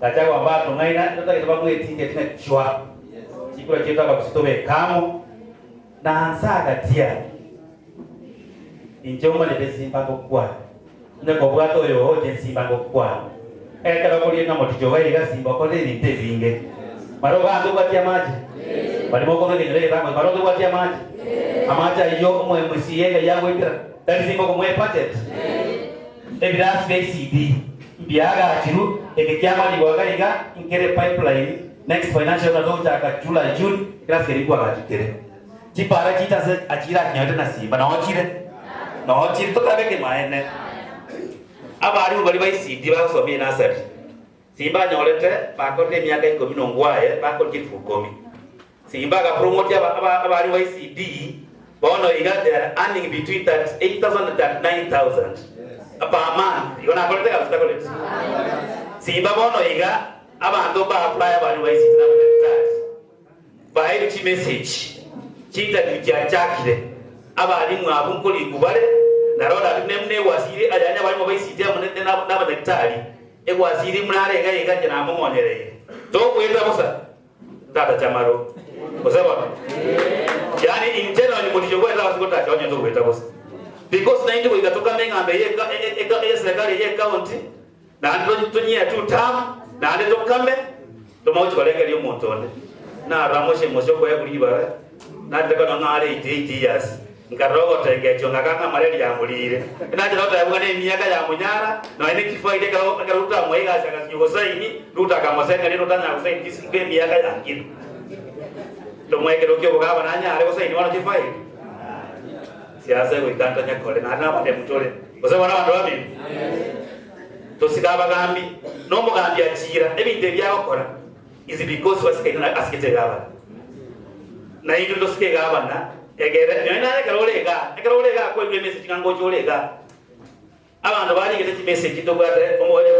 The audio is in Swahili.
kacha wa bato ngaina tutaka tubamu etike tena chwa chikula chetu hapa kusitobe kamo na ansaka tia injoma le Simba Ngokwana ndeko bwato yo hoje Simba Ngokwana ekala kuli na Moticho ga Simba ko le nite vinge maro bantu batia maji bali moko ni le bango maro tu batia maji amaja yo mwe musiyenga yangu ipira tali Simba ko mwe budget evidence based CD biaga achiru ekikyama ni wagaiga inkere pipeline next financial year akachula June class ilikuwa akikere chipara chita se achira nyote na Simba na ochire to kabeke maene abari bali bai CD ba so bi nasari Simba nyolete bakote miaka 10 nongwaye bakote 10 Simba ga promote abari bai CD bono iga they are earning between that 8,000 and 9,000 per month yona kote ka stability Simba bono iga abantu ba apply abari bai CD na tax ba iri message chita kiachakire abari mwabu kuli kubale na roda nemne wasiri ajanya bali mobai CD amunete na badaktari wasiri mnare ga na mumonyere to kwenda bosa tata chamaro kusema yani in general ni Moticho kwenda wasikota chaonye to kwenda bosa because na ndio ikatoka mengambe ye serikali ye county na ndo tunyia tu tam na ndo kambe to mauchi balenge lyo montonde na ramoshe mosoko ya kuliba na ndeka na ngare 8 years ngarogo tengecho ngakanga mareli ya mulire ina jira utayabuga ne miaka ya munyara no ene kifaide ka ruta mwega saka siyosaini ruta kama senga lero tanya kusaini kisike miaka ya ngiro to mweke rokyo bugaba nanya ale kusaini wana kifaide siasa yo ikanta nya kole na na bade mutole kusema wana bantu bami to sikaba gambi no mugambi achira ebinde byako kora is because wasikaina asikete gaba na hiyo ndo sikeke gaba na egere nena ekalolega ko message kango jolega abantu bali gete message to gwate omole